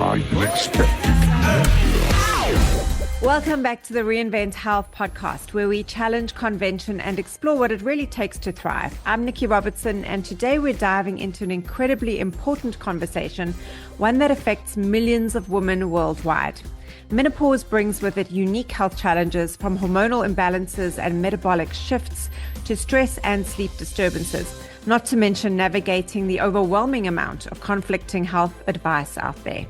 are you expecting? Welcome back to the Reinvent Health podcast, where we challenge convention and explore what it really takes to thrive. I'm NicciRobertson, and today we're diving into an incredibly important conversation, one that affects millions of women worldwide. Menopause brings with it unique health challenges, from hormonal imbalances and metabolic shifts to stress and sleep disturbances, not to mention navigating the overwhelming amount of conflicting health advice out there.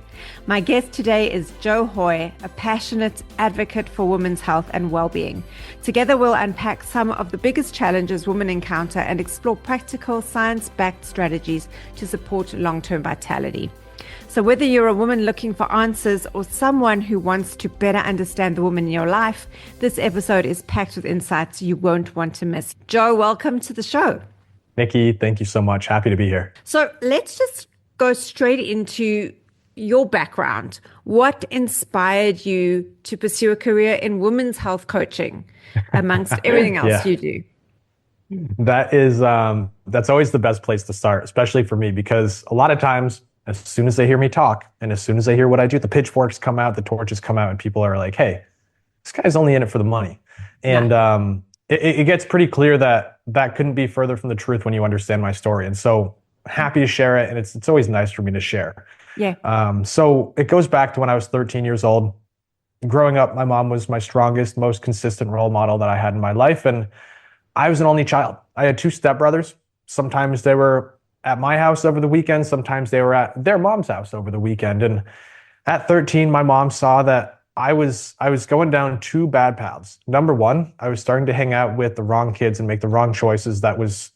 My guest today is Joe Hoye, a passionate advocate for women's health and well-being. Together, we'll unpack some of the biggest challenges women encounter and explore practical, science-backed strategies to support long-term vitality. So whether you're a woman looking for answers or someone who wants to better understand the woman in your life, this episode is packed with insights you won't want to miss. Joe, welcome to the show. Nikki, thank you so much. Happy to be here. So let's just go straight into your background. What inspired you to pursue a career in women's health coaching amongst everything else you do? That is, that's always the best place to start, especially for me, because a lot of times, as soon as they hear me talk and as soon as they hear what I do, the pitchforks come out, the torches come out, and people are like, hey, this guy's only in it for the money. And it gets pretty clear that that couldn't be further from the truth when you understand my story. And so happy to share it. And it's always nice for me to share. Yeah. So it goes back to when I was 13 years old. Growing up, my mom was my strongest, most consistent role model that I had in my life. And I was an only child. I had two stepbrothers. Sometimes they were at my house over the weekend. Sometimes they were at their mom's house over the weekend. And at 13, my mom saw that I was going down two bad paths. Number one, I was starting to hang out with the wrong kids and make the wrong choices that was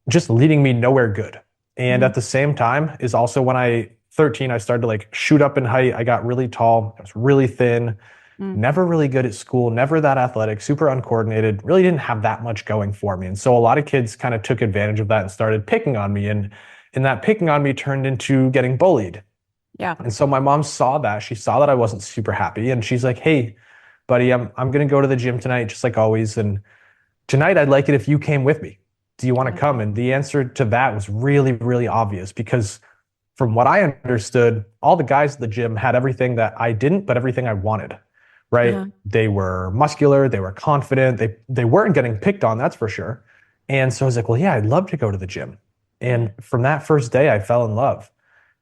just leading me nowhere good. And at the same time is also when I 13, I started to like shoot up in height. I got really tall. I was really thin, never really good at school, never that athletic, super uncoordinated, really didn't have that much going for me. And so a lot of kids kind of took advantage of that and started picking on me. And that picking on me turned into getting bullied. Yeah. And so my mom saw that. She saw that I wasn't super happy. And she's like, hey, buddy, I'm going to go to the gym tonight, just like always. And tonight I'd like it if you came with me. Do you want to come? And the answer to that was really, really obvious, because from what I understood, all the guys at the gym had everything that I didn't, but everything I wanted, right? Yeah. They were muscular. They were confident. They weren't getting picked on, that's for sure. And so I was like, well, yeah, I'd love to go to the gym. And from that first day, I fell in love.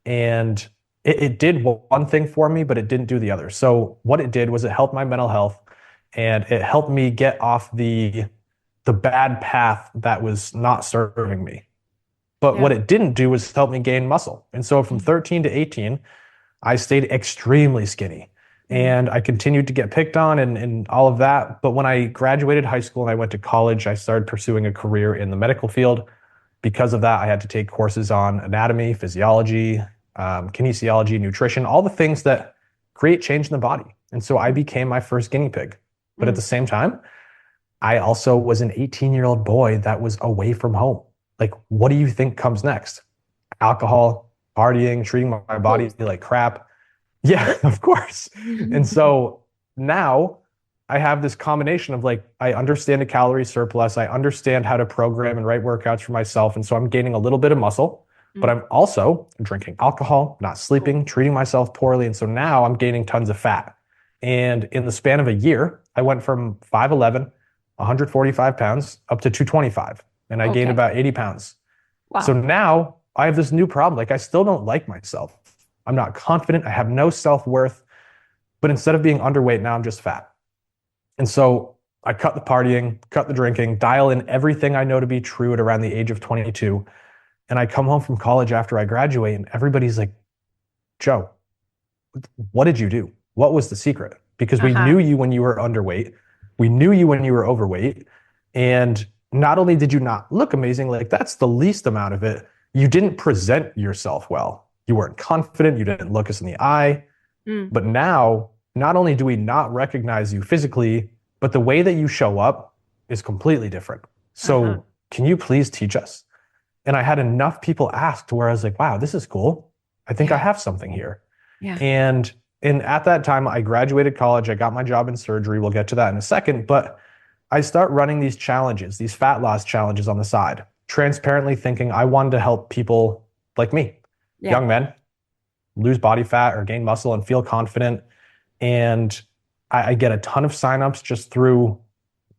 And it did one thing for me, but it didn't do the other. So what it did was it helped my mental health, and it helped me get off the bad path that was not serving me. But what it didn't do was help me gain muscle. And so from 13 to 18, I stayed extremely skinny, and I continued to get picked on and all of that. But when I graduated high school and I went to college, I started pursuing a career in the medical field. Because of that, I had to take courses on anatomy, physiology, kinesiology, nutrition, all the things that create change in the body. And so I became my first guinea pig. But at the same time, I also was an 18-year-old boy that was away from home. Like, what do you think comes next? Alcohol, partying, treating my body like crap. Yeah, of course. And so now I have this combination of like, I understand a calorie surplus. I understand how to program and write workouts for myself. And so I'm gaining a little bit of muscle, but I'm also drinking alcohol, not sleeping, treating myself poorly. And so now I'm gaining tons of fat. And in the span of a year, I went from 5'11", 145 pounds up to 225. And I gained about 80 pounds. Wow. So now I have this new problem. Like, I still don't like myself. I'm not confident. I have no self-worth. But instead of being underweight, now I'm just fat. And so I cut the partying, cut the drinking, dial in everything I know to be true at around the age of 22. And I come home from college after I graduate, and everybody's like, Joe, what did you do? What was the secret? Because we knew you when you were underweight. We knew you when you were overweight. And not only did you not look amazing, like that's the least amount of it, you didn't present yourself well. You weren't confident. You didn't look us in the eye. But now, not only do we not recognize you physically, but the way that you show up is completely different. So can you please teach us? And I had enough people ask to where I was like, wow, this is cool. I think I have something here. Yeah. And at that time, I graduated college. I got my job in surgery. We'll get to that in a second. But I start running these challenges, these fat loss challenges on the side, transparently thinking I wanted to help people like me, young men, lose body fat or gain muscle and feel confident. And I get a ton of signups just through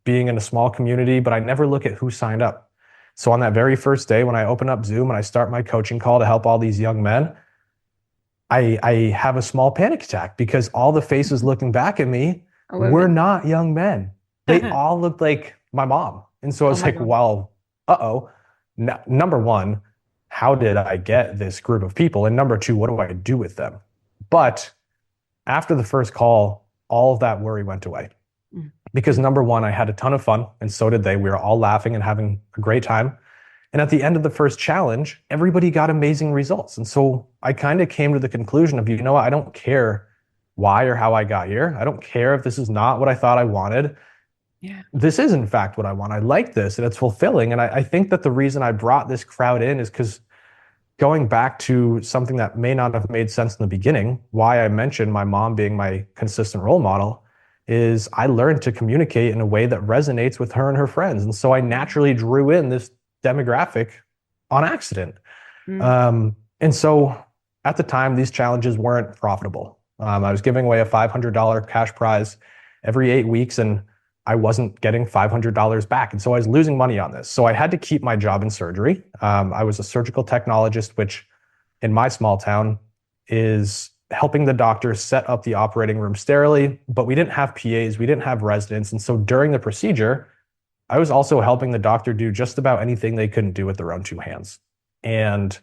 being in a small community, but I never look at who signed up. So on that very first day, when I open up Zoom and I start my coaching call to help all these young men, I have a small panic attack because all the faces looking back at me were not young men. They all looked like my mom. And so I was like, God. well, uh-oh. Number one, how did I get this group of people? And number two, what do I do with them? But after the first call, all of that worry went away. Because number one, I had a ton of fun, and so did they. We were all laughing and having a great time. And at the end of the first challenge, everybody got amazing results. And so I kind of came to the conclusion of, you know what, I don't care why or how I got here. I don't care if this is not what I thought I wanted. Yeah. This is in fact what I want. I like this and it's fulfilling. And I think that the reason I brought this crowd in is because going back to something that may not have made sense in the beginning, why I mentioned my mom being my consistent role model is I learned to communicate in a way that resonates with her and her friends. And so I naturally drew in this demographic on accident. And so at the time, these challenges weren't profitable. I was giving away a $500 cash prize every 8 weeks, and I wasn't getting $500 back. And so I was losing money on this. So I had to keep my job in surgery. I was a surgical technologist, which in my small town is helping the doctors set up the operating room sterilely, but we didn't have PAs, we didn't have residents. And so during the procedure, I was also helping the doctor do just about anything they couldn't do with their own two hands. And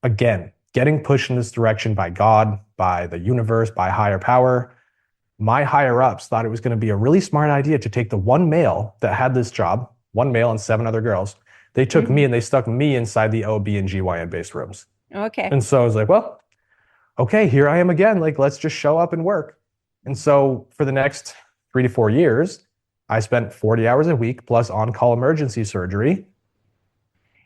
again, getting pushed in this direction by God, by the universe, by higher power. My higher ups thought it was going to be a really smart idea to take the one male that had this job, one male and 7 other girls. They took me and they stuck me inside the OB and GYN based rooms. Okay. And so I was like, well, okay, here I am again. Like, let's just show up and work. And so for the next 3 to 4 years, I spent 40 hours a week plus on-call emergency surgery,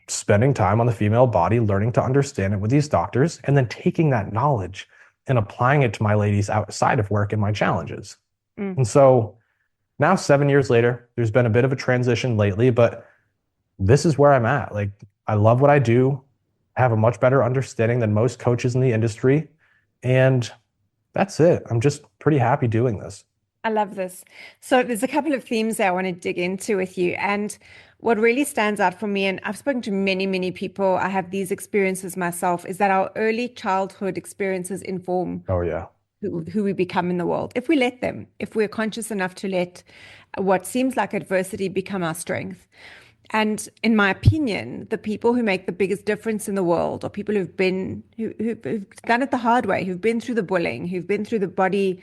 spending time on the female body, learning to understand it with these doctors, and then taking that knowledge and applying it to my ladies outside of work and my challenges. And so now 7 years later, there's been a bit of a transition lately, but this is where I'm at. Like, I love what I do, have a much better understanding than most coaches in the industry. And that's it. I'm just pretty happy doing this. I love this. So there's a couple of themes that I want to dig into with you. And what really stands out for me, and I've spoken to many, many people, I have these experiences myself, is that our early childhood experiences inform who we become in the world. If we let them, if we're conscious enough to let what seems like adversity become our strength. And in my opinion, the people who make the biggest difference in the world are people who've done it the hard way, who've been through the bullying, who've been through the body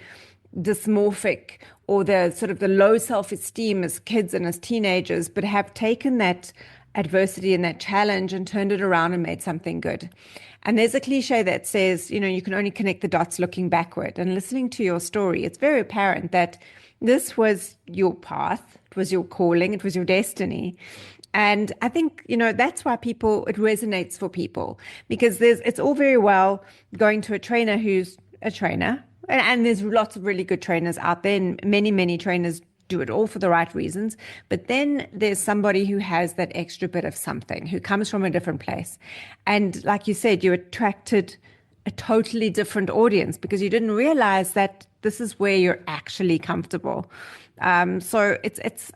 dysmorphic or the sort of the low self-esteem as kids and as teenagers, but have taken that adversity and that challenge and turned it around and made something good. And there's a cliche that says, you know, you can only connect the dots looking backward. And listening to your story, it's very apparent that this was your path, it was your calling, it was your destiny. And I think, you know, that's why it resonates for people, because it's all very well going to a trainer who's a trainer. And there's lots of really good trainers out there, and many, many trainers do it all for the right reasons. But then there's somebody who has that extra bit of something, who comes from a different place. And like you said, you attracted a totally different audience because you didn't realize that this is where you're actually comfortable. So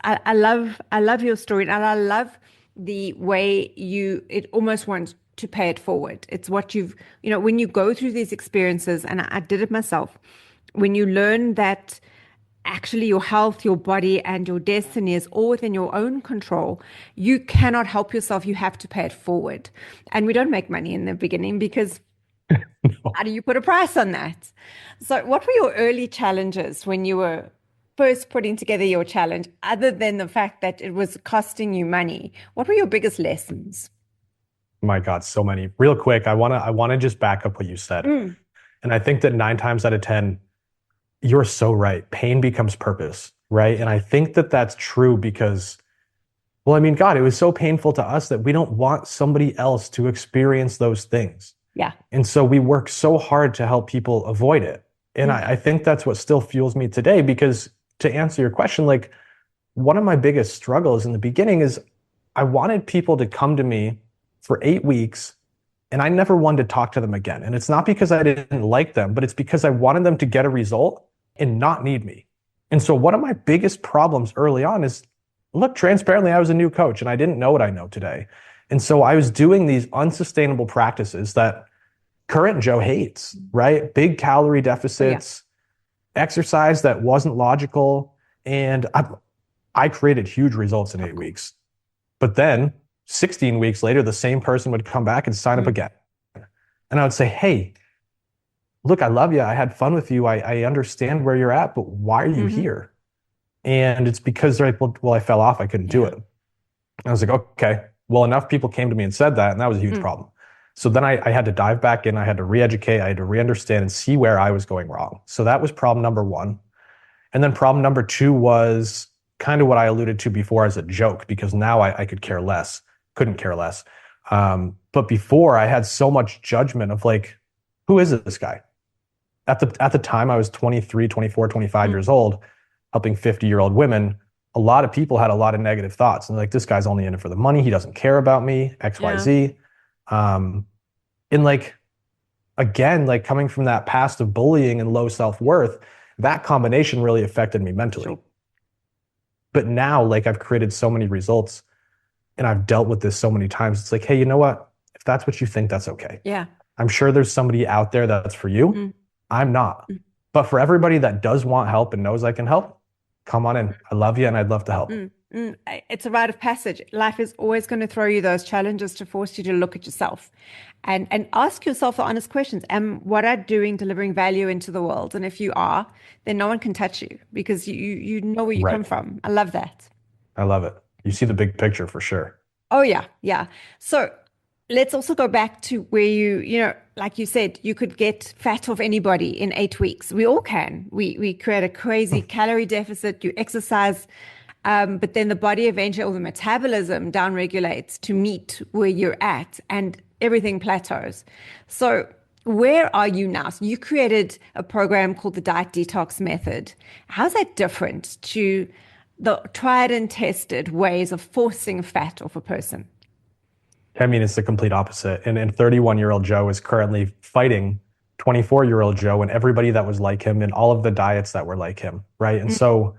I love your story, and I love the way it almost wants to pay it forward. It's what when you go through these experiences, and I did it myself, when you learn that actually your health, your body, and your destiny is all within your own control, you cannot help yourself. You have to pay it forward. And we don't make money in the beginning because how do you put a price on that? So what were your early challenges when you were first putting together your challenge, other than the fact that it was costing you money? What were your biggest lessons? My God, so many. Real quick, I wanna just back up what you said. And I think that 9 times out of 10, you're so right. Pain becomes purpose, right? And I think that that's true because, well, I mean, God, it was so painful to us that we don't want somebody else to experience those things. Yeah. And so we work so hard to help people avoid it. And I think that's what still fuels me today, because to answer your question, like, one of my biggest struggles in the beginning is I wanted people to come to me for 8 weeks And I never wanted to talk to them again. And it's not because I didn't like them, but it's because I wanted them to get a result and not need me. And so one of my biggest problems early on is, look, transparently, I was a new coach and I didn't know what I know today. And so I was doing these unsustainable practices that current Joe hates, right? Big calorie deficits, exercise that wasn't logical. And I created huge results in 8 weeks. But then 16 weeks later, the same person would come back and sign up again. And I would say, hey, look, I love you. I had fun with you. I understand where you're at, but why are you here? And it's because they're like, well, I fell off. I couldn't do it. And I was like, okay, well, enough people came to me and said that, and that was a huge problem. So then I had to dive back in. I had to re-educate. I had to re-understand and see where I was going wrong. So that was problem number one. And then problem number two was kind of what I alluded to before as a joke, because now I couldn't care less. But before, I had so much judgment of like, who is this guy? At the time, I was 23, 24, 25 years old, helping 50-year-old women. A lot of people had a lot of negative thoughts. And like, this guy's only in it for the money. He doesn't care about me, X, Y, Z. And like, again, like coming from that past of bullying and low self-worth, that combination really affected me mentally. Sure. But now, like, I've created so many results and I've dealt with this so many times. It's like, hey, you know what? If that's what you think, that's okay. Yeah. I'm sure there's somebody out there that's for you. I'm not. But for everybody that does want help and knows I can help, come on in. I love you and I'd love to help. It's a rite of passage. Life is always going to throw you those challenges to force you to look at yourself and ask yourself the honest questions. What I'm doing, delivering value into the world? And if you are, then no one can touch you because you know where you come from. I love that. I love it. You see the big picture for sure. Oh, yeah. Yeah. So let's also go back to where you know, like you said, you could get fat off anybody in 8 weeks. We all can. We create a crazy calorie deficit. You exercise, but then the body eventually, or the metabolism downregulates to meet where you're at and everything plateaus. So where are you now? So you created a program called the Diet Detox Method. How's that different to the tried and tested ways of forcing fat off a person? I mean, it's the complete opposite. And 31-year-old Joe is currently fighting 24-year-old Joe and everybody that was like him and all of the diets that were like him, right? And so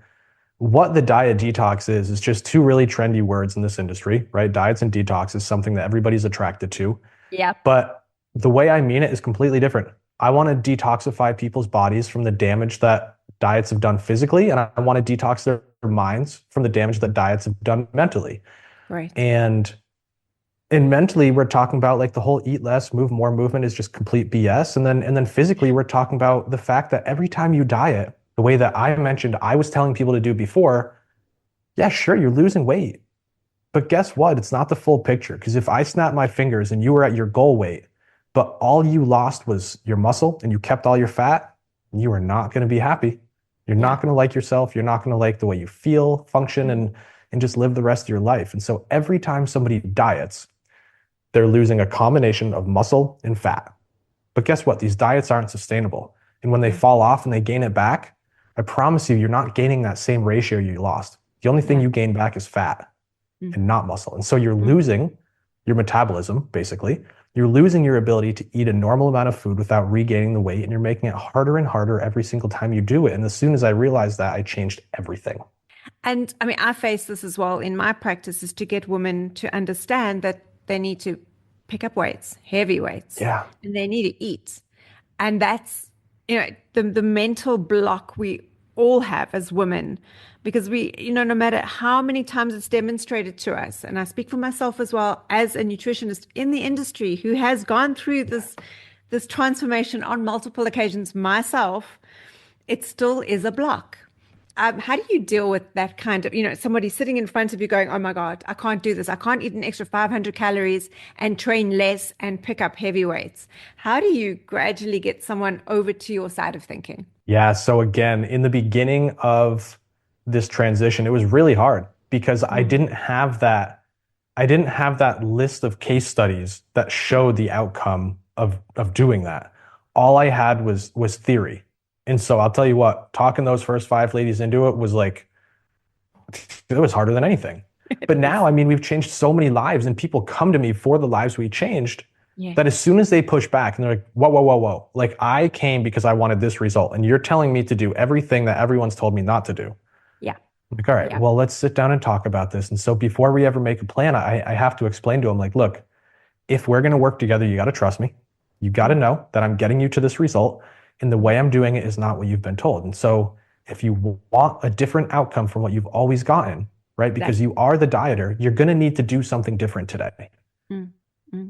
what the diet detox is just two really trendy words in this industry, right? Diets and detox is something that everybody's attracted to. Yeah. But the way I mean it is completely different. I want to detoxify people's bodies from the damage that diets have done physically, and I want to detox their minds from the damage that diets have done mentally. Right. And mentally, we're talking about like the whole eat less, move more movement is just complete BS. And then physically, we're talking about the fact that every time you diet, the way that I mentioned I was telling people to do before, yeah, sure, you're losing weight. But guess what? It's not the full picture. Because if I snap my fingers and you were at your goal weight, but all you lost was your muscle and you kept all your fat, you are not going to be happy. You're not going to like yourself. You're not going to like the way you feel, function, and just live the rest of your life. And so every time somebody diets, they're losing a combination of muscle and fat. But guess what? These diets aren't sustainable. And when they fall off and they gain it back, I promise you, you're not gaining that same ratio you lost. The only thing you gain back is fat and not muscle. And so you're losing your metabolism, basically. You're losing your ability to eat a normal amount of food without regaining the weight, and you're making it harder and harder every single time you do it. And as soon as I realized that, I changed everything. And I mean, I face this as well in my practice, is to get women to understand that they need to pick up weights, heavy weights, and they need to eat. And that's, you know, the mental block we all have as women, because we, you know, no matter how many times it's demonstrated to us, and I speak for myself as well as a nutritionist in the industry who has gone through this transformation on multiple occasions myself, it still is a block. How do you deal with that kind of, you know, somebody sitting in front of you going, oh my God, I can't do this. I can't eat an extra 500 calories and train less and pick up heavy weights. How do you gradually get someone over to your side of thinking? Yeah. So again, in the beginning of this transition, it was really hard because I didn't have that list of case studies that showed the outcome of doing that. All I had was theory. And so I'll tell you what, talking those first 5 ladies into it was like, it was harder than anything. But now, I mean, we've changed so many lives and people come to me for the lives we changed. that as soon as they push back and they're like, whoa, whoa, whoa, whoa, like I came because I wanted this result and you're telling me to do everything that everyone's told me not to do. Yeah. I'm like, all right, Yeah. well, let's sit down and talk about this. And so before we ever make a plan, I have to explain to them like, look, if we're going to work together, you got to trust me. You got to know that I'm getting you to this result. And the way I'm doing it is not what you've been told. And so if you want a different outcome from what you've always gotten, right? Because you are the dieter, you're going to need to do something different today. Mm,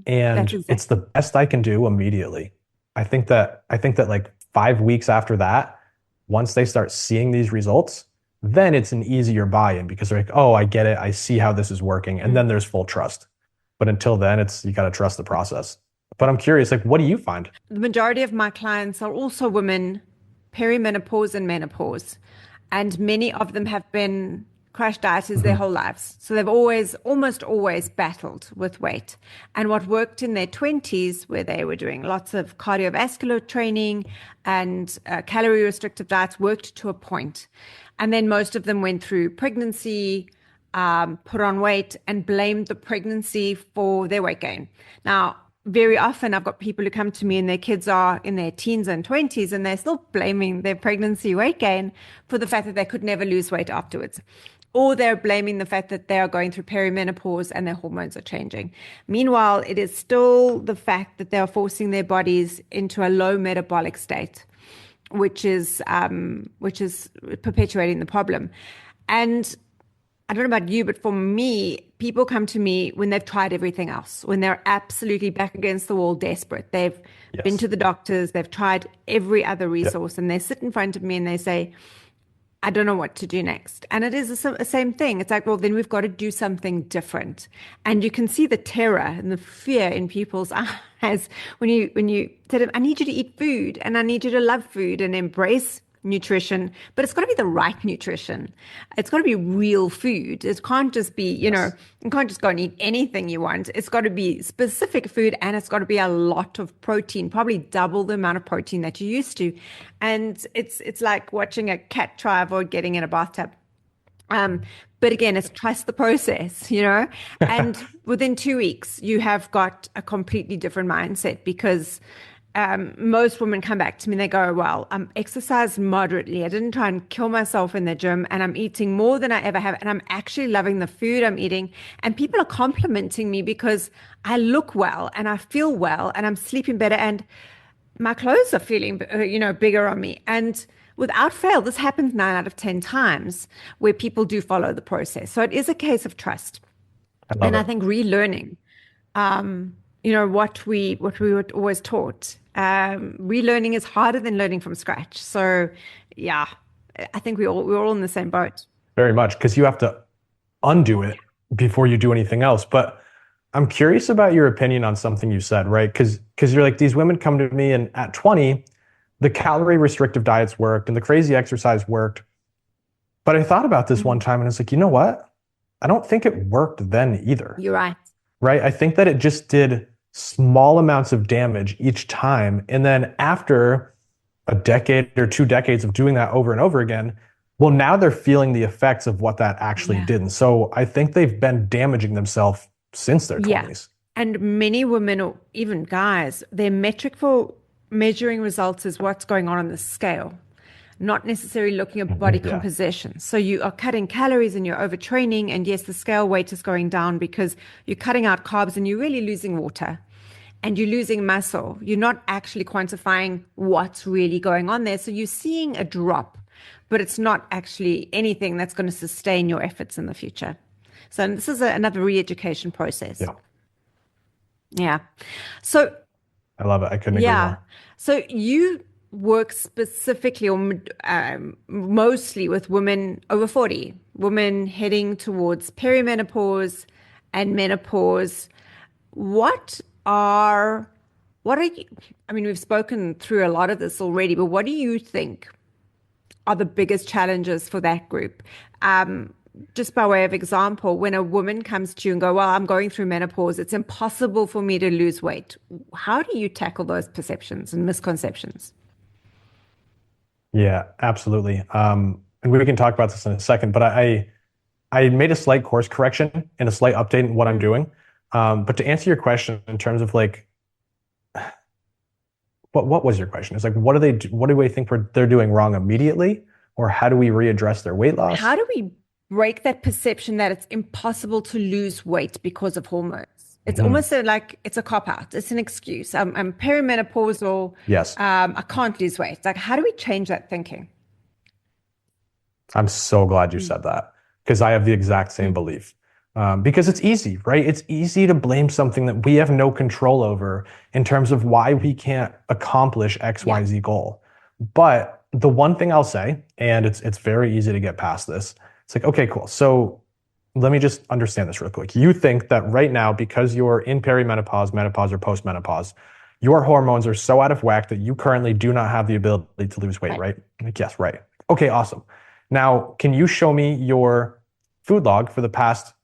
And it's the best I can do immediately. I think that like 5 weeks after that, once they start seeing these results, then it's an easier buy-in because they're like, oh, I get it. I see how this is working. And then there's full trust. But until then, you got to trust the process. But I'm curious, like, what do you find? The majority of my clients are also women, perimenopause and menopause. And many of them have been crash dieters their whole lives. So they've almost always battled with weight. And what worked in their 20s, where they were doing lots of cardiovascular training and calorie restrictive diets, worked to a point. And then most of them went through pregnancy, put on weight, and blamed the pregnancy for their weight gain. Now, very often I've got people who come to me and their kids are in their teens and 20s and they're still blaming their pregnancy weight gain for the fact that they could never lose weight afterwards. Or they're blaming the fact that they are going through perimenopause and their hormones are changing. Meanwhile, it is still the fact that they are forcing their bodies into a low metabolic state, which is perpetuating the problem. And I don't know about you, but for me, people come to me when they've tried everything else, when they're absolutely back against the wall, desperate. They've been to the doctors, they've tried every other resource, and they sit in front of me and they say, I don't know what to do next. And it is the same thing. It's like, well, then we've got to do something different. And you can see the terror and the fear in people's eyes when you tell them, I need you to eat food and I need you to love food and embrace nutrition, but it's got to be the right nutrition. It's got to be real food. It can't just be, you can't just go and eat anything you want. It's got to be specific food and it's got to be a lot of protein, probably double the amount of protein that you used to. And it's like watching a cat try to avoid getting in a bathtub. But again, it's trust the process, and within 2 weeks, you have got a completely different mindset because most women come back to me and they go, well, I'm exercised moderately. I didn't try and kill myself in the gym and I'm eating more than I ever have. And I'm actually loving the food I'm eating. And people are complimenting me because I look well and I feel well and I'm sleeping better and my clothes are feeling, bigger on me. And without fail, this happens 9 out of 10 times where people do follow the process. So it is a case of trust. I think relearning, what we were always taught. Relearning is harder than learning from scratch. So yeah, I think we're all in the same boat. Very much, because you have to undo it before you do anything else. But I'm curious about your opinion on something you said, right? Because you're like, these women come to me and at 20, the calorie restrictive diets worked and the crazy exercise worked. But I thought about this one time and it's like, you know what? I don't think it worked then either. You're right. Right? I think that it just did small amounts of damage each time. And then after a decade or 2 decades of doing that over and over again, well, now they're feeling the effects of what that actually did. And so I think they've been damaging themselves since their 20s. Yeah. And many women or even guys, their metric for measuring results is what's going on the scale, not necessarily looking at body composition. So you are cutting calories and you're overtraining. And yes, the scale weight is going down because you're cutting out carbs and you're really losing water and you're losing muscle. You're not actually quantifying what's really going on there. So you're seeing a drop, but it's not actually anything that's going to sustain your efforts in the future. So this is another re-education process. Yeah. So I love it. I couldn't agree more. So you work specifically or mostly with women over 40, women heading towards perimenopause and menopause. What are you, we've spoken through a lot of this already, but what do you think are the biggest challenges for that group? Just by way of example, when a woman comes to you and go, well, I'm going through menopause, it's impossible for me to lose weight. How do you tackle those perceptions and misconceptions? Yeah, absolutely. And we can talk about this in a second, but I made a slight course correction and a slight update in what I'm doing. But to answer your question in terms of like what was your question? It's like, what do they do, what do we think they're doing wrong immediately? Or how do we readdress their weight loss? How do we break that perception that it's impossible to lose weight because of hormones? It's Mhm. almost like it's a cop out. It's an excuse. I'm perimenopausal. Yes. I can't lose weight. Like, how do we change that thinking? I'm so glad you Mm, said that because I have the exact same mm, belief. Because it's easy, right? It's easy to blame something that we have no control over in terms of why we can't accomplish yeah. XYZ goal. But the one thing I'll say, and it's very easy to get past this, it's like, okay, cool. So let me just understand this real quick. You think that right now, because you're in perimenopause, menopause, or postmenopause, your hormones are so out of whack that you currently do not have the ability to lose weight, Right. right? Like, yes, right. Okay, awesome. Now, can you show me your food log for the past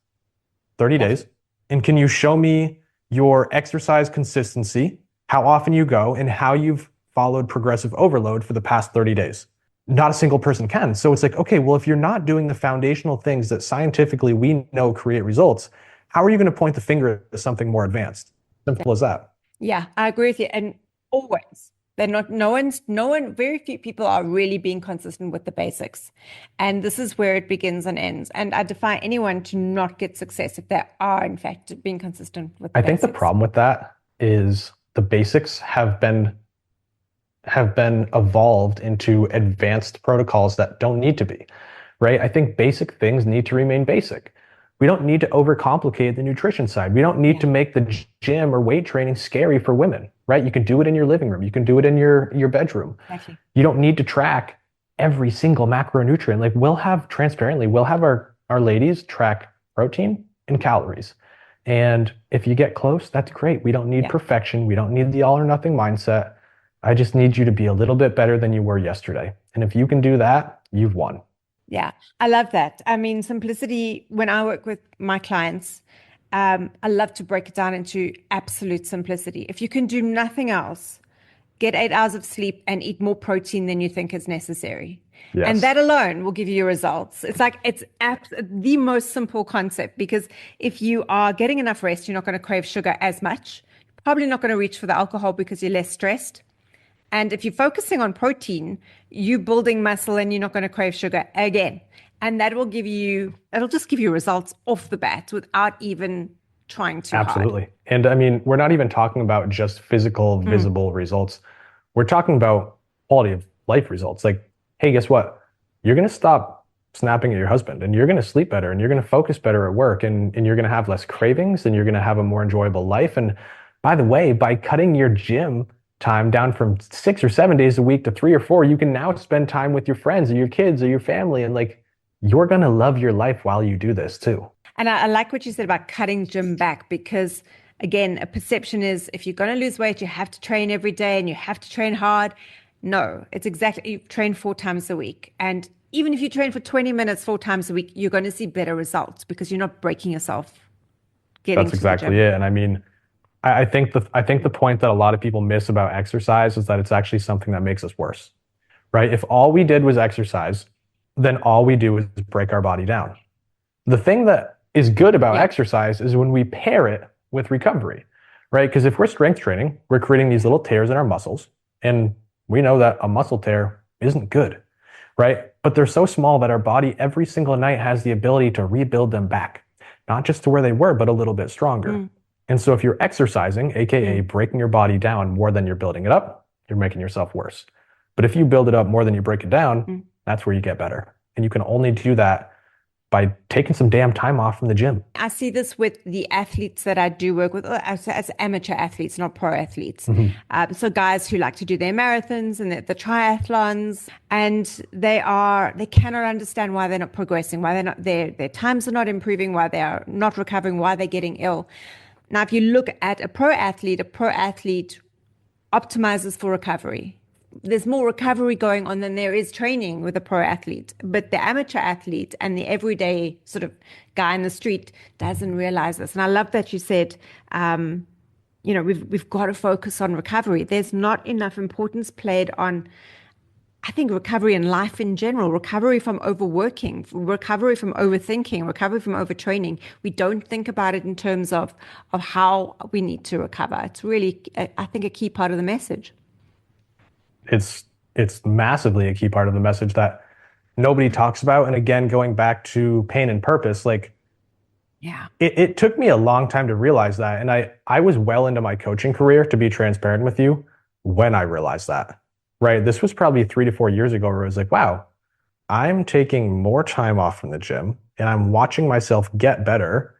30 Yes. days? And can you show me your exercise consistency, how often you go, and how you've followed progressive overload for the past 30 days? Not a single person can. So it's like, okay, well, if you're not doing the foundational things that scientifically we know create results, how are you going to point the finger at something more advanced? Simple as that. Yeah, I agree with you. And always, they're not, no one, very few people are really being consistent with the basics. And this is where it begins and ends. And I defy anyone to not get success if they are, in fact, being consistent with the I think the basics. problem with that is the basics have been evolved into advanced protocols that don't need to be, right? I think basic things need to remain basic. We don't need to overcomplicate the nutrition side. We don't need Yeah, to make the gym or weight training scary for women, right? You can do it in your living room. You can do it in your bedroom. exactly. You don't need to track every single macronutrient. Like we'll have our ladies track protein and calories. And if you get close, that's great. We don't need Yeah. perfection. We don't need the all or nothing mindset. I just need you to be a little bit better than you were yesterday. And if you can do that, you've won. Yeah, I love that. I mean, simplicity, when I work with my clients, I love to break it down into absolute simplicity. If you can do nothing else, get 8 hours of sleep and eat more protein than you think is necessary. And Yes, that alone will give you results. It's like the most simple concept because if you are getting enough rest, you're not going to crave sugar as much. Probably not going to reach for the alcohol because you're less stressed. And if you're focusing on protein, you're building muscle and you're not going to crave sugar again. And that will it'll just give you results off the bat without even trying too hard. absolutely. And I mean, we're not even talking about just physical, Mm, visible results. We're talking about quality of life results. Like, hey, guess what? You're going to stop snapping at your husband and you're going to sleep better and you're going to focus better at work and you're going to have less cravings and you're going to have a more enjoyable life. And by the way, by cutting your gym time down from 6 or 7 days a week to 3 or 4, you can now spend time with your friends or your kids or your family. And like, you're going to love your life while you do this too. And I like what you said about cutting gym back because, again, a perception is if you're going to lose weight, you have to train every day and you have to train hard. No, it's exactly, you train 4 times a week. And even if you train for 20 minutes 4 times a week, you're going to see better results because you're not breaking yourself getting That's to the exactly gym. it. And I mean, I think the point that a lot of people miss about exercise is that it's actually something that makes us worse, right? If all we did was exercise, then all we do is break our body down. The thing that is good about Yeah. exercise is when we pair it with recovery, right? Because if we're strength training, we're creating these little tears in our muscles, and we know that a muscle tear isn't good, right? But they're so small that our body every single night has the ability to rebuild them back, not just to where they were, but a little bit stronger. Mm, And so if you're exercising, AKA mm, breaking your body down more than you're building it up, you're making yourself worse. But if you build it up more than you break it down, mm. that's where you get better. And you can only do that by taking some damn time off from the gym. I see this with the athletes that I do work with as amateur athletes, not pro athletes. Mhm. So guys who like to do their marathons and the triathlons, and they cannot understand why they're not progressing, why their times are not improving, why they are not recovering, why they're getting ill. Now, if you look at a pro athlete optimizes for recovery. There's more recovery going on than there is training with a pro athlete. But the amateur athlete and the everyday sort of guy in the street doesn't realize this. And I love that you said, we've got to focus on recovery. There's not enough importance played on, I think, recovery in life in general, recovery from overworking, recovery from overthinking, recovery from overtraining. We don't think about it in terms of how we need to recover. It's really, I think, a key part of the message. it's massively a key part of the message that nobody talks about. And again, going back to pain and purpose, like Yeah. it took me a long time to realize that. And I was well into my coaching career, to be transparent with you, when I realized that, right? This was probably 3 to 4 years ago where I was like, wow, I'm taking more time off from the gym and I'm watching myself get better,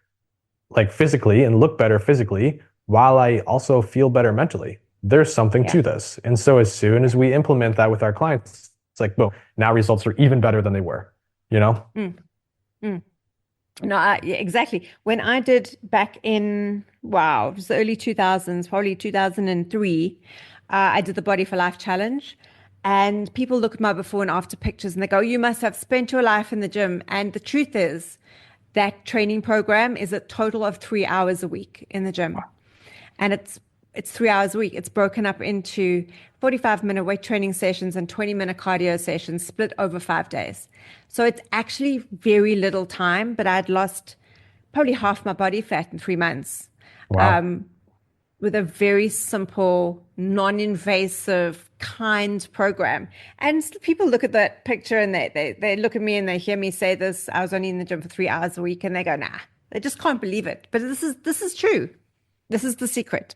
like physically, and look better physically while I also feel better mentally. There's something Yeah. to this. And so as soon as we implement that with our clients, it's like, boom, now results are even better than they were, you know? Mm, mm. No, yeah, exactly. When I did back in, wow, it was the early 2000s, probably 2003, I did the Body for Life challenge. And people look at my before and after pictures and they go, you must have spent your life in the gym. And the truth is, that training program is a total of 3 hours a week in the gym. And it's 3 hours a week. It's broken up into 45-minute weight training sessions and 20-minute cardio sessions split over 5 days. So it's actually very little time, but I'd lost probably half my body fat in 3 months Wow. with a very simple, non-invasive, kind program. And people look at that picture and they look at me and they hear me say this, I was only in the gym for 3 hours a week, and they go, nah, they just can't believe it. But this is true. This is the secret.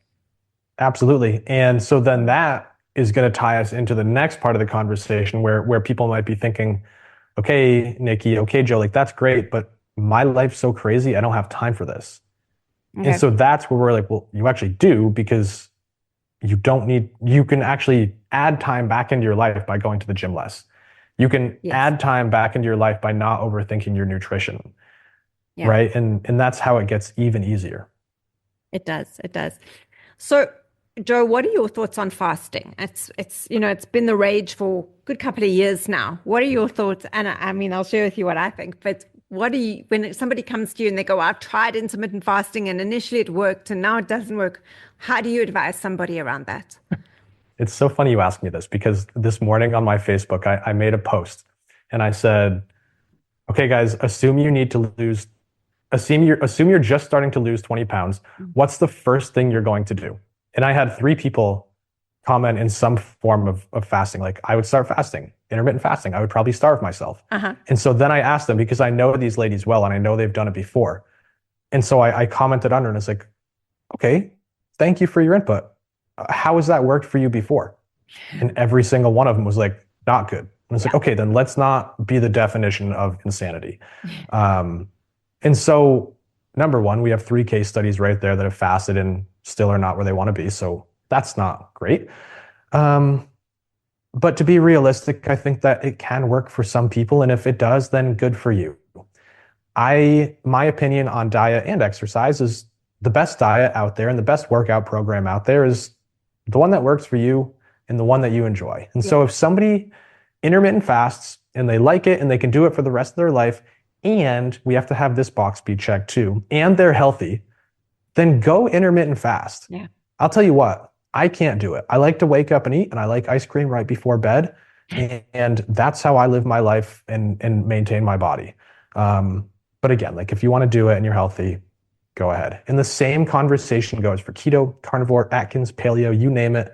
Absolutely. And so then that is going to tie us into the next part of the conversation where people might be thinking, okay, Nikki, okay, Joe, like that's great, but my life's so crazy, I don't have time for this. And Okay. so that's where we're like, well, you actually do, because you can actually add time back into your life by going to the gym less. You can Yes. add time back into your life by not overthinking your nutrition, Yeah, right? And that's how it gets even easier. it does. It does. So, Joe, what are your thoughts on fasting? It's been the rage for a good couple of years now. What are your thoughts? And I mean, I'll share with you what I think, but when somebody comes to you and they go, I've tried intermittent fasting and initially it worked and now it doesn't work. How do you advise somebody around that? It's so funny you ask me this, because this morning on my Facebook, I made a post and I said, okay, guys, assume you're just starting to lose 20 pounds. What's the first thing you're going to do? And I had 3 people comment in some form of fasting. Like, I would start fasting, intermittent fasting. I would probably starve myself. Uh-huh. And so then I asked them, because I know these ladies well and I know they've done it before. And so I commented under and it's like, okay, thank you for your input. How has that worked for you before? And every single one of them was like, not good. And it's like, Yeah. okay, then let's not be the definition of insanity. And so, number one, we have 3 case studies right there that have fasted and still are not where they want to be. So that's not great. But to be realistic, I think that it can work for some people. And if it does, then good for you. My opinion on diet and exercise is the best diet out there and the best workout program out there is the one that works for you and the one that you enjoy. And so Yeah. if somebody intermittent fasts and they like it and they can do it for the rest of their life, and we have to have this box be checked too, and they're healthy, then go intermittent fast. Yeah. I'll tell you what, I can't do it. I like to wake up and eat, and I like ice cream right before bed. And that's how I live my life and maintain my body. But again, like if you want to do it and you're healthy, go ahead. And the same conversation goes for keto, carnivore, Atkins, paleo, you name it.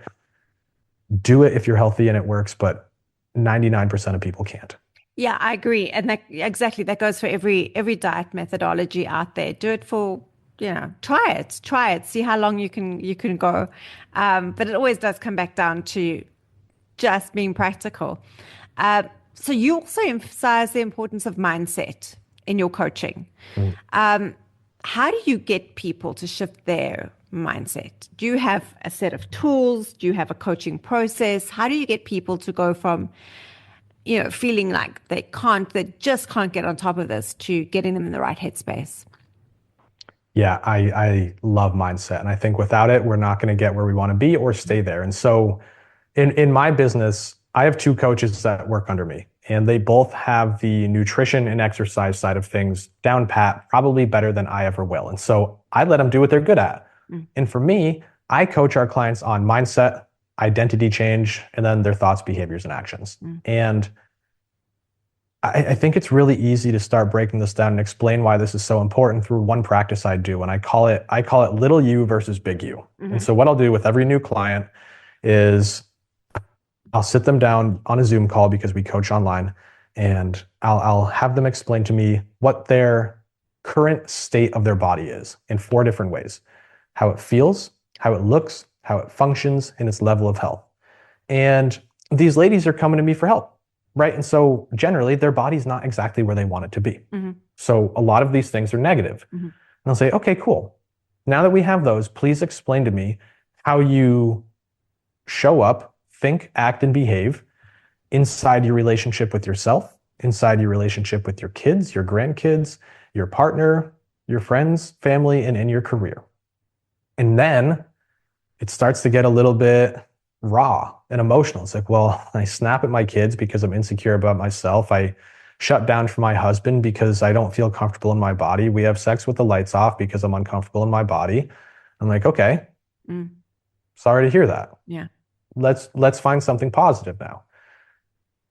Do it if you're healthy and it works, but 99% of people can't. Yeah, I agree. And that goes for every diet methodology out there. Do it for, try it, see how long you can go. But it always does come back down to just being practical. So you also emphasize the importance of mindset in your coaching. Mm. How do you get people to shift their mindset? Do you have a set of tools? Do you have a coaching process? How do you get people to go from, feeling like they just can't get on top of this to getting them in the right headspace? Yeah, I love mindset. And I think without it, we're not going to get where we want to be or stay there. And so in my business, I have 2 coaches that work under me, and they both have the nutrition and exercise side of things down pat, probably better than I ever will. And so I let them do what they're good at. And for me, I coach our clients on mindset, identity change, and then their thoughts, behaviors, and actions. And I think it's really easy to start breaking this down and explain why this is so important through one practice I do. And I call it little you versus big you. And so what I'll do with every new client is I'll sit them down on a Zoom call because we coach online, and I'll have them explain to me what their current state of their body is in 4 different ways: how it feels, how it looks, how it functions, and its level of health. And these ladies are coming to me for help, right? And so generally their body's not exactly where they want it to be. Mm-hmm. So a lot of these things are negative. Mm-hmm. And I'll say, okay, cool. Now that we have those, please explain to me how you show up, think, act, and behave inside your relationship with yourself, inside your relationship with your kids, your grandkids, your partner, your friends, family, and in your career. And then it starts to get a little bit raw and emotional. It's like, well, I snap at my kids because I'm insecure about myself. I shut down for my husband because I don't feel comfortable in my body. We have sex with the lights off because I'm uncomfortable in my body. I'm like, okay, sorry to hear that. Yeah. Let's find something positive now.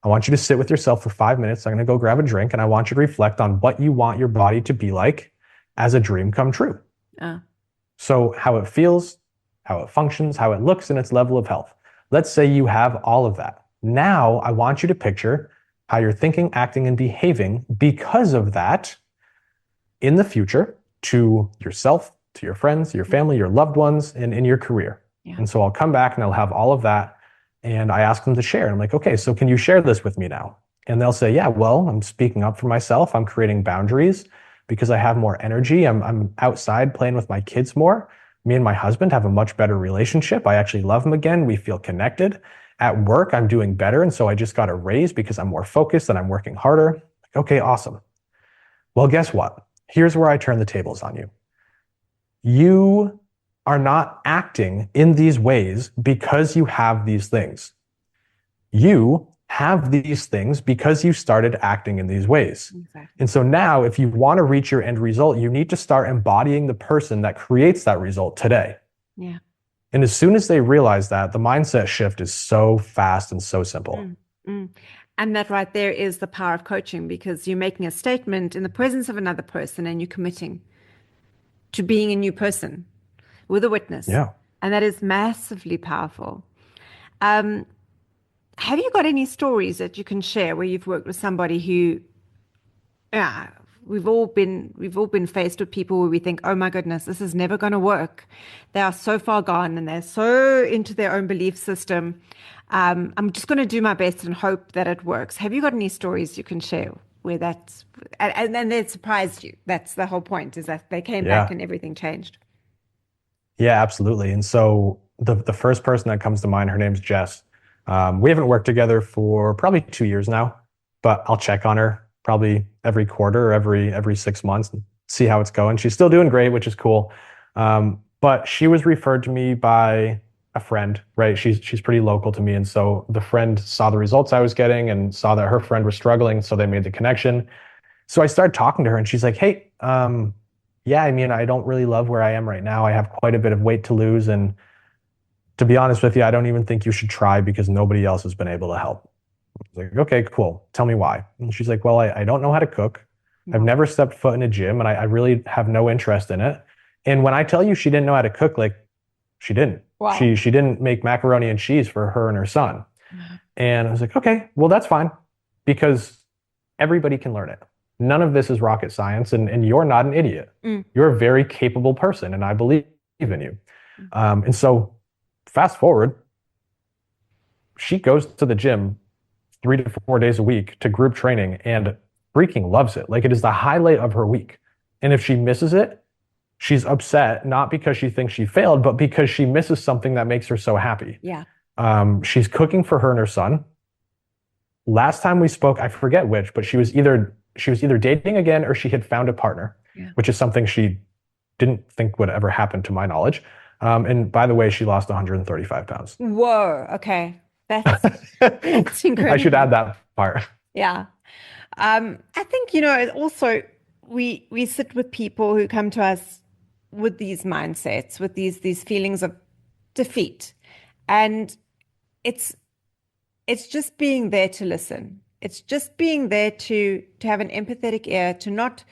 I want you to sit with yourself for 5 minutes. I'm going to go grab a drink, and I want you to reflect on what you want your body to be like as a dream come true. So how it feels, how it functions, how it looks, and its level of health. Let's say you have all of that. Now I want you to picture how you're thinking, acting, and behaving because of that in the future to yourself, to your friends, your family, your loved ones, and in your career. Yeah. And so I'll come back and I'll have all of that, and I ask them to share. I'm like, okay, so can you share this with me now? And they'll say, yeah, well, I'm speaking up for myself. I'm creating boundaries because I have more energy. I'm outside playing with my kids more. Me and my husband have a much better relationship. I actually love him again. We feel connected. At work, I'm doing better. And so I just got a raise because I'm more focused and I'm working harder. Okay, awesome. Well, guess what? Here's where I turn the tables on you. You are not acting in these ways because you have these things. You have these things because you started acting in these ways. Exactly. And so now if you want to reach your end result, you need to start embodying the person that creates that result today. Yeah. And as soon as they realize that, the mindset shift is so fast and so simple. And that right there is the power of coaching, because you're making a statement in the presence of another person and you're committing to being a new person with a witness. Yeah. And that is massively powerful. Have you got any stories that you can share where you've worked with somebody who, we've all been faced with people where we think, oh my goodness, this is never going to work. They are so far gone and they're so into their own belief system. I'm just going to do my best and hope that it works. Have you got any stories you can share where that's, and then it surprised you? That's the whole point, is that they came back and everything changed. Yeah, absolutely. And so the first person that comes to mind, her name's Jess. We haven't worked together for probably 2 years now, but I'll check on her probably every quarter or every 6 months and see how it's going. She's still doing great, which is cool. But she was referred to me by a friend, right? She's pretty local to me. And so the friend saw the results I was getting and saw that her friend was struggling. So they made the connection. So I started talking to her and she's like, hey, yeah, I mean, I don't really love where I am right now. I have quite a bit of weight to lose. And to be honest with you, I don't even think you should try because nobody else has been able to help. I was like, okay, cool. Tell me why. And she's like, well, I don't know how to cook. I've never stepped foot in a gym and I really have no interest in it. And when I tell you she didn't know how to cook, like she didn't. Wow. She didn't make macaroni and cheese for her and her son. And I was like, okay, well, that's fine because everybody can learn it. None of this is rocket science and you're not an idiot. You're a very capable person and I believe in you. And so fast forward, she goes to the gym 3 to 4 days a week to group training and freaking loves it. Like it is the highlight of her week. And if she misses it, she's upset, not because she thinks she failed, but because she misses something that makes her so happy. Yeah. She's cooking for her and her son. Last time we spoke, I forget which, but she was either dating again or she had found a partner, which is something she didn't think would ever happen to my knowledge. And by the way, she lost 135 pounds. Whoa. Okay. That's incredible. I should add that part. Yeah. I think, also we sit with people who come to us with these mindsets, with these feelings of defeat. And it's just being there to listen. It's just being there to have an empathetic ear, to not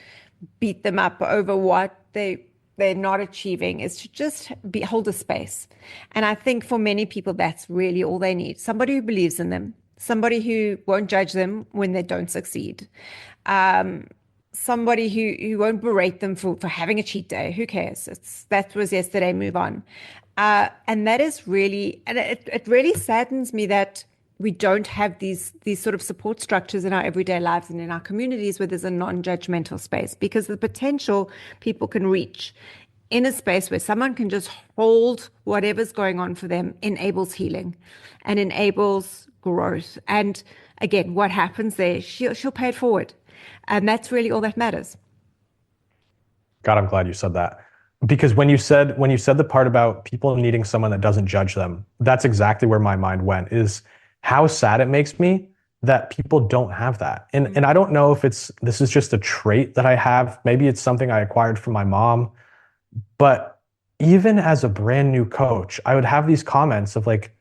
beat them up over what they they're not achieving is to just hold a space. And I think for many people, that's really all they need. Somebody who believes in them, somebody who won't judge them when they don't succeed, somebody who won't berate them for having a cheat day. Who cares? That was yesterday, move on. And that is really, and it really saddens me that we don't have these sort of support structures in our everyday lives and in our communities where there's a non-judgmental space, because the potential people can reach in a space where someone can just hold whatever's going on for them enables healing and enables growth. And again, what happens there, she'll pay it forward. And that's really all that matters. God, I'm glad you said that. Because when you said the part about people needing someone that doesn't judge them, that's exactly where my mind went, is how sad it makes me that people don't have that. And I don't know if this is just a trait that I have. Maybe it's something I acquired from my mom. But even as a brand new coach, I would have these comments of like,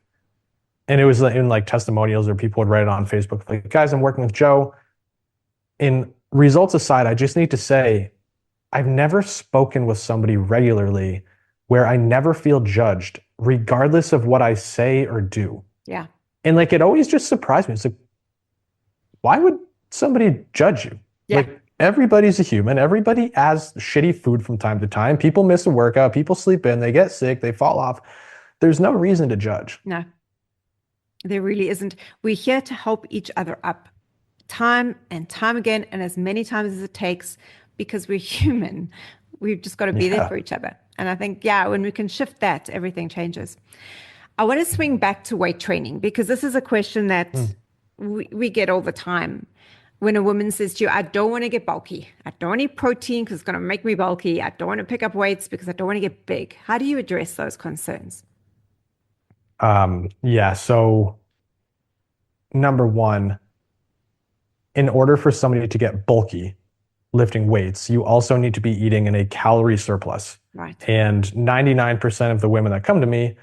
and it was in like testimonials, or people would write it on Facebook, like, guys, I'm working with Joe. In results aside, I just need to say, I've never spoken with somebody regularly where I never feel judged, regardless of what I say or do. Yeah. And like, it always just surprised me. It's like, why would somebody judge you? Yeah. Like, everybody's a human. Everybody has shitty food from time to time. People miss a workout. People sleep in. They get sick. They fall off. There's no reason to judge. No, there really isn't. We're here to help each other up time and time again, and as many times as it takes, because we're human. We've just got to be there for each other. And I think, when we can shift that, everything changes. I want to swing back to weight training, because this is a question that we get all the time. When a woman says to you, I don't want to get bulky. I don't want to eat protein because it's going to make me bulky. I don't want to pick up weights because I don't want to get big. How do you address those concerns? So number one, in order for somebody to get bulky lifting weights, you also need to be eating in a calorie surplus. Right. And 99% of the women that come to me,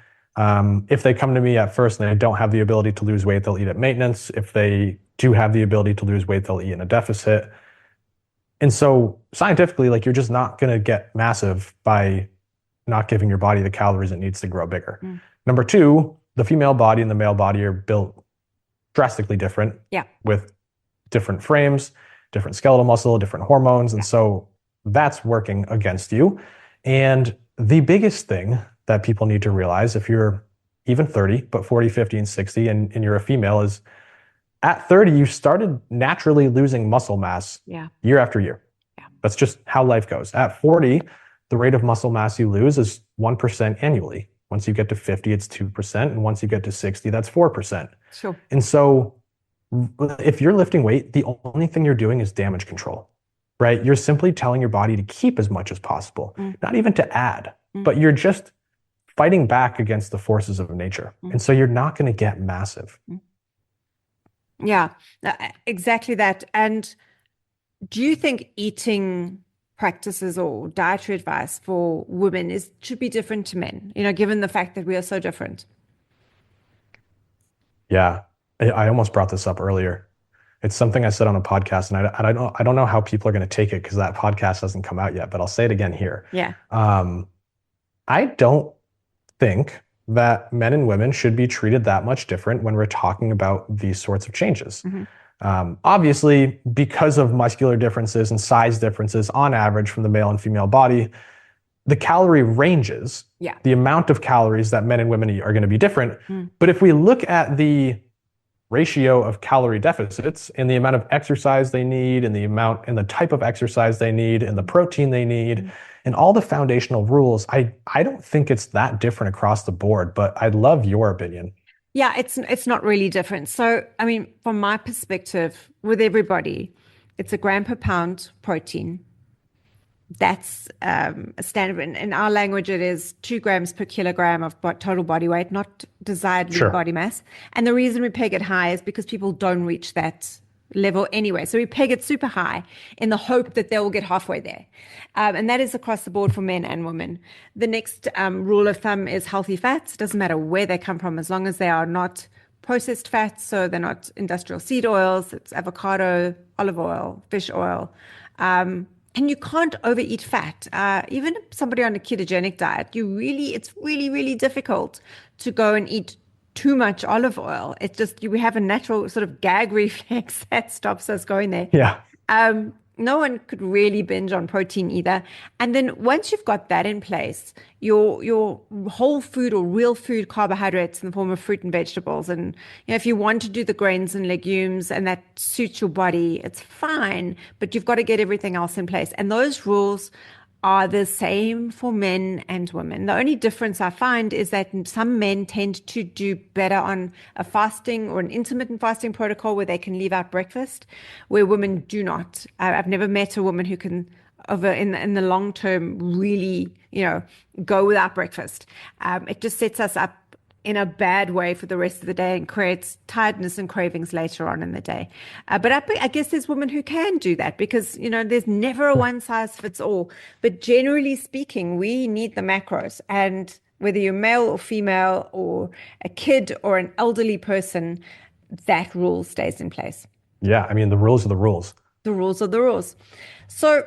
if they come to me at first and they don't have the ability to lose weight, they'll eat at maintenance. If they do have the ability to lose weight, they'll eat in a deficit. And so scientifically, like, you're just not going to get massive by not giving your body the calories it needs to grow bigger. Number two, the female body and the male body are built drastically different, with different frames, different skeletal muscle, different hormones. And so that's working against you. And the biggest thing that people need to realize, if you're even 30, but 40, 50, and 60, and you're a female, is at 30, you started naturally losing muscle mass year after year. That's just how life goes. At 40, the rate of muscle mass you lose is 1% annually. Once you get to 50, it's 2%. And once you get to 60, that's 4%. Sure. And so if you're lifting weight, the only thing you're doing is damage control, right? You're simply telling your body to keep as much as possible, not even to add, but you're just fighting back against the forces of nature. And so you're not going to get massive. Yeah, exactly that. And do you think eating practices or dietary advice for women should be different to men, given the fact that we are so different? Yeah, I almost brought this up earlier. It's something I said on a podcast, and I don't know how people are going to take it because that podcast hasn't come out yet, but I'll say it again here. Yeah. I don't think that men and women should be treated that much different when we're talking about these sorts of changes. Obviously, because of muscular differences and size differences on average from the male and female body, the calorie ranges, the amount of calories that men and women eat are going to be different. But if we look at the ratio of calorie deficits and the amount of exercise they need and the amount and the type of exercise they need and the protein they need and all the foundational rules, I don't think it's that different across the board, but I'd love your opinion. Yeah, it's not really different. So, I mean, from my perspective, with everybody, it's a gram per pound protein. That's a standard. In our language, it is 2 grams per kilogram of total body weight, not desired lean body mass. And the reason we peg it high is because people don't reach that level anyway. So we peg it super high in the hope that they will get halfway there. And that is across the board for men and women. The next rule of thumb is healthy fats. Doesn't matter where they come from, as long as they are not processed fats. So they're not industrial seed oils. It's avocado, olive oil, fish oil. And you can't overeat fat. Even somebody on a ketogenic diet, it's really, really difficult to go and eat too much olive oil. It's just, we have a natural sort of gag reflex that stops us going there. Yeah. No one could really binge on protein either. And then once you've got that in place, your whole food or real food carbohydrates in the form of fruit and vegetables, and if you want to do the grains and legumes and that suits your body, it's fine, but you've got to get everything else in place. And those rules are the same for men and women. The only difference I find is that some men tend to do better on a fasting or an intermittent fasting protocol where they can leave out breakfast, where women do not. I've never met a woman who can, in the long term, really, go without breakfast. It just sets us up in a bad way for the rest of the day and creates tiredness and cravings later on in the day. But I guess there's women who can do that because, there's never a one size fits all. But generally speaking, we need the macros. And whether you're male or female or a kid or an elderly person, that rule stays in place. Yeah. I mean, the rules are the rules. The rules are the rules. So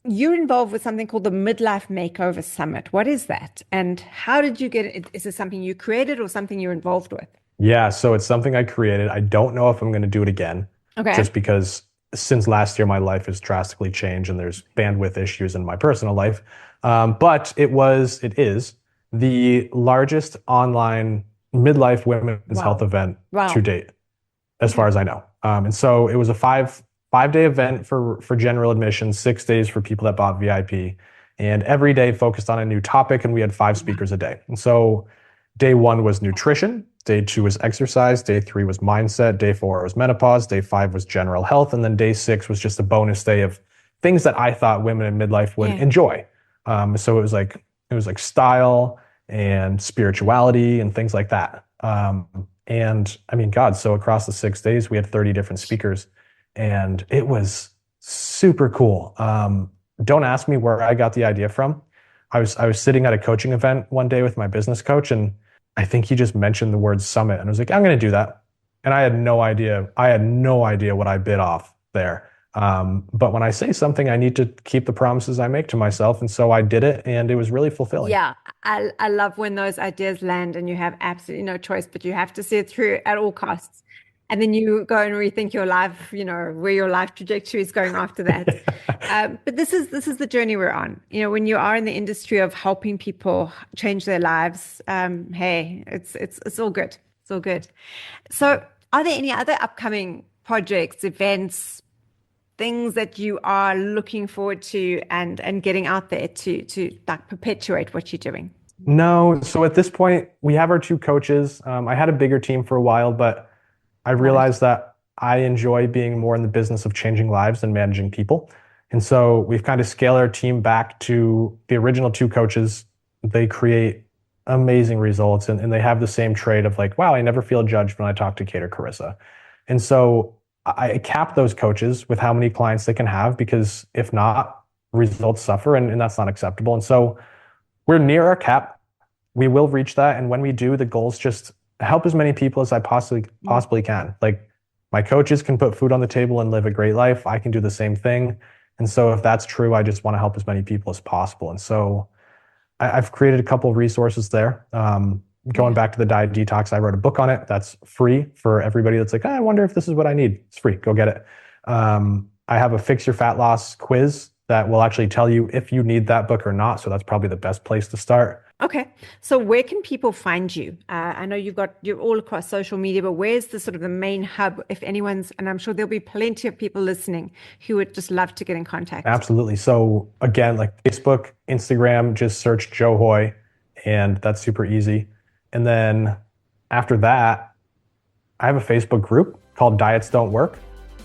you're involved with something called the Midlife Makeover Summit. What is that? And how did you get it? Is it something you created or something you're involved with? Yeah, so it's something I created. I don't know if I'm going to do it again. Okay. Just because since last year, my life has drastically changed and there's bandwidth issues in my personal life. But it is the largest online midlife women's health event to date, as far as I know. And so it was a five-day event for general admission, 6 days for people that bought VIP, and every day focused on a new topic, and we had 5 speakers a day. And so day 1 was nutrition, day 2 was exercise, day 3 was mindset, day 4 was menopause, day 5 was general health, and then day 6 was just a bonus day of things that I thought women in midlife would enjoy. So it was like style and spirituality and things like that. And I mean, God, so across the 6 days, we had 30 different speakers. And it was super cool. Don't ask me where I got the idea from. I was sitting at a coaching event one day with my business coach, and I think he just mentioned the word summit, and I was like, I'm going to do that. And I had no idea what I bit off there. But when I say something, I need to keep the promises I make to myself. And so I did it, and it was really fulfilling. Yeah, I love when those ideas land and you have absolutely no choice, but you have to see it through at all costs. And then you go and rethink your life, where your life trajectory is going after that. But this is the journey we're on. When you are in the industry of helping people change their lives, hey, it's all good. It's all good. So are there any other upcoming projects, events, things that you are looking forward to and getting out there to like perpetuate what you're doing? No. So at this point, we have our 2 coaches. I had a bigger team for a while, but I realized that I enjoy being more in the business of changing lives than managing people. And so we've kind of scaled our team back to the original 2 coaches. They create amazing results, and they have the same trait of like, wow, I never feel judged when I talk to Kate or Carissa. And so I cap those coaches with how many clients they can have, because if not, results suffer, and that's not acceptable. And so we're near our cap. We will reach that. And when we do, the goal is just help as many people as I possibly can. Like, my coaches can put food on the table and live a great life. I can do the same thing. And so if that's true, I just want to help as many people as possible. And so I've created a couple of resources there. Going back to the diet detox, I wrote a book on it. That's free for everybody that's like, I wonder if this is what I need. It's free. Go get it. I have a Fix Your Fat Loss quiz that will actually tell you if you need that book or not. So that's probably the best place to start. Okay. So where can people find you? I know you're all across social media, but where's the sort of the main hub if anyone's, and I'm sure there'll be plenty of people listening who would just love to get in contact. Absolutely. So again, like Facebook, Instagram, just search Joe Hoye, and that's super easy. And then after that, I have a Facebook group called Diets Don't Work.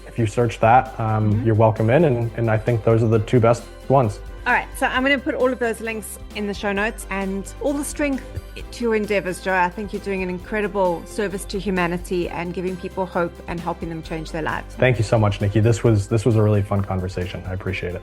If you search that, you're welcome in. And I think those are the 2 best ones. All right, so I'm going to put all of those links in the show notes, and all the strength to your endeavors, Joe. I think you're doing an incredible service to humanity and giving people hope and helping them change their lives. Thank you so much, Nikki. This was a really fun conversation. I appreciate it.